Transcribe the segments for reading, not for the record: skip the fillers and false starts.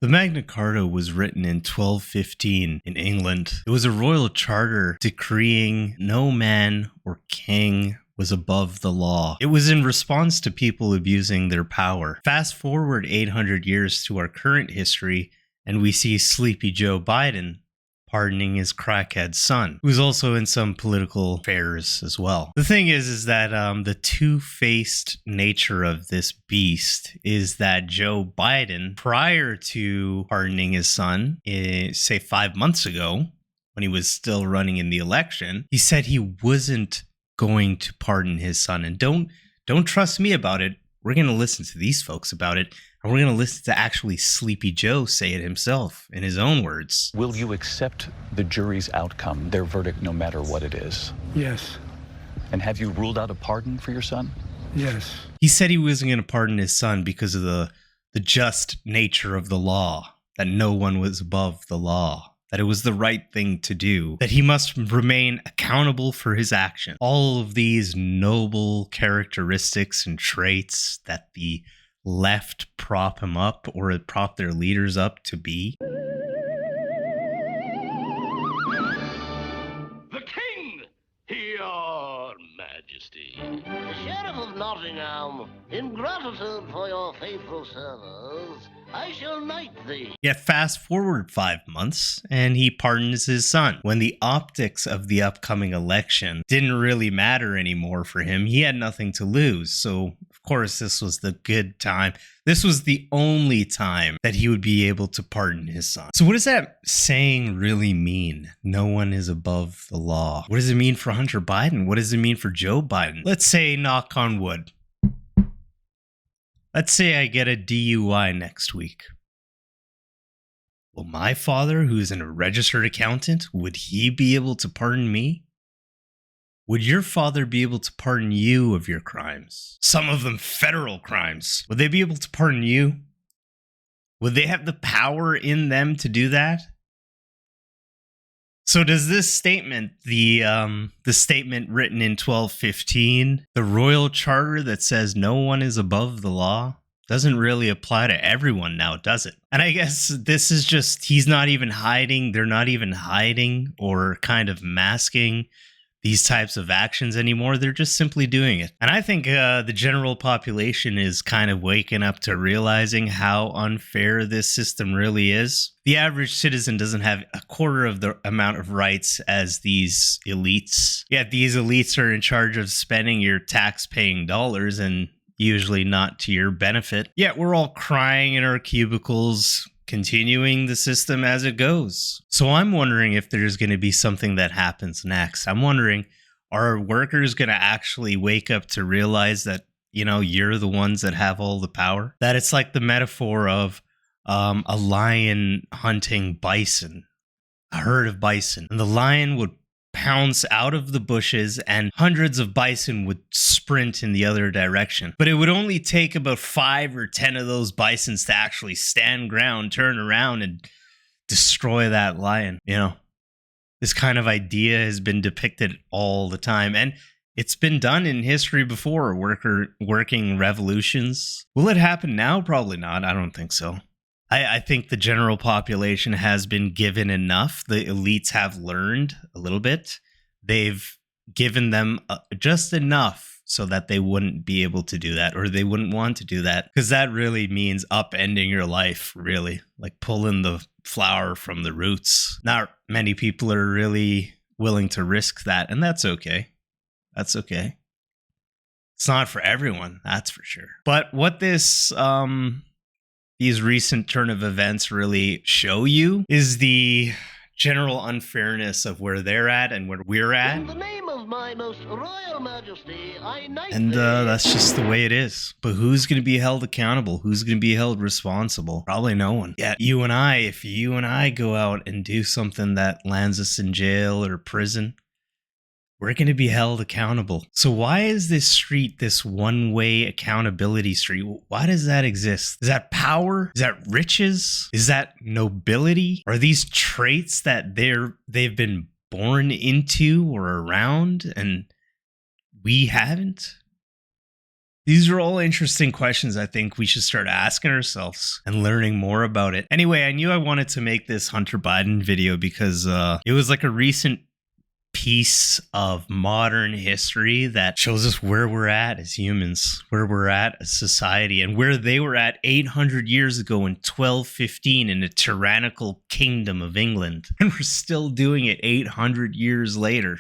The Magna Carta was written in 1215 in England. It was a royal charter decreeing no man or king was above the law. It was in response to people abusing their power. Fast forward 800 years to our current history, and we see Sleepy Joe Biden pardoning his crackhead son, who's also in some political affairs as well. The thing is that the two-faced nature of this beast is that Joe Biden, prior to pardoning his son, say 5 months ago, when he was still running in the election, he said he wasn't going to pardon his son. And don't trust me about it. We're going to listen to these folks about it. And we're going to listen to actually Sleepy Joe say it himself in his own words. Will you accept the jury's outcome, their verdict, no matter what it is? Yes. And have you ruled out a pardon for your son? Yes. He said he wasn't going to pardon his son because of the just nature of the law, that no one was above the law, that it was the right thing to do, that he must remain accountable for his actions. All of these noble characteristics and traits that the left prop him up or prop their leaders up to be. The King, your Majesty. The Sheriff of Nottingham, in gratitude for your faithful service, I shall knight thee. Yet fast forward 5 months, and he pardons his son. When the optics of the upcoming election didn't really matter anymore for him, he had nothing to lose. So, of course, this was the good time. This was the only time that he would be able to pardon his son. So what does that saying really mean? No one is above the law. What does it mean for Hunter Biden? What does it mean for Joe Biden? Let's say, knock on wood, let's say I get a DUI next week. Will my father, who's a registered accountant, would he be able to pardon me? Would your father be able to pardon you of your crimes? Some of them federal crimes. Would they be able to pardon you? Would they have the power in them to do that? So does this statement, the statement written in 1215, the royal charter that says no one is above the law, doesn't really apply to everyone now, does it? And I guess this is just, he's not even hiding, they're not even hiding or kind of masking these types of actions anymore. They're just simply doing it. And I think the general population is kind of waking up to realizing how unfair this system really is. The average citizen doesn't have a quarter of the amount of rights as these elites. Yet these elites are in charge of spending your tax-paying dollars, and usually not to your benefit. Yet we're all crying in our cubicles, continuing the system as it goes. So I'm wondering if there's going to be something that happens next. I'm wondering, are workers going to actually wake up to realize that, you know, you're the ones that have all the power? That it's like the metaphor of a lion hunting bison, a herd of bison. And the lion would pounce out of the bushes and hundreds of bison would sprint in the other direction. But it would only take about 5 or 10 of those bisons to actually stand ground, turn around, and destroy that lion. You know, this kind of idea has been depicted all the time, and it's been done in history before, working revolutions. Will it happen now? Probably not. I don't think so. I think the general population has been given enough. The elites have learned a little bit. They've given them just enough so that they wouldn't be able to do that, or they wouldn't want to do that, because that really means upending your life, really, like pulling the flower from the roots. Not many people are really willing to risk that, and that's okay. That's okay. It's not for everyone, that's for sure. But what this these recent turn of events really show you is the general unfairness of where they're at and where we're at. In the name of my most royal majesty, I knight And thee. that's just the way it is. But who's going to be held accountable? Who's going to be held responsible? Probably no one. Yet you and I, if you and I go out and do something that lands us in jail or prison, we're going to be held accountable. So why is this street this one-way accountability street? Why does that exist? Is that power? Is that riches? Is that nobility? Are these traits that they've been born into or around and we haven't? These are all interesting questions I think we should start asking ourselves and learning more about it. Anyway, I knew I wanted to make this Hunter Biden video because it was like a recent piece of modern history that shows us where we're at as humans, where we're at as society, and where they were at 800 years ago in 1215 in the tyrannical kingdom of England. And we're still doing it 800 years later.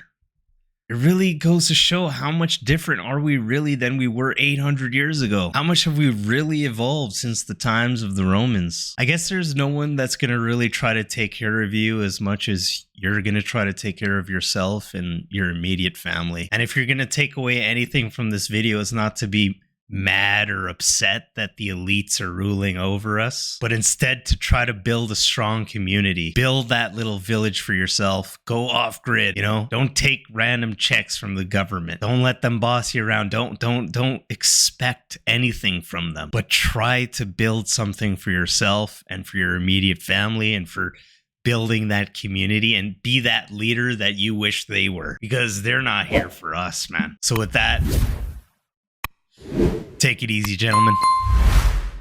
It really goes to show how much different are we really than we were 800 years ago. How much have we really evolved since the times of the Romans? I guess there's no one that's going to really try to take care of you as much as you're going to try to take care of yourself and your immediate family. And if you're going to take away anything from this video, it's not to be mad or upset that the elites are ruling over us, but instead to try to build a strong community. Build that little village for yourself. Go off grid, you know? Don't take random checks from the government. Don't let them boss you around. Don't expect anything from them, but try to build something for yourself and for your immediate family and for building that community, and be that leader that you wish they were, because they're not here for us, man. So with that, take it easy, gentlemen.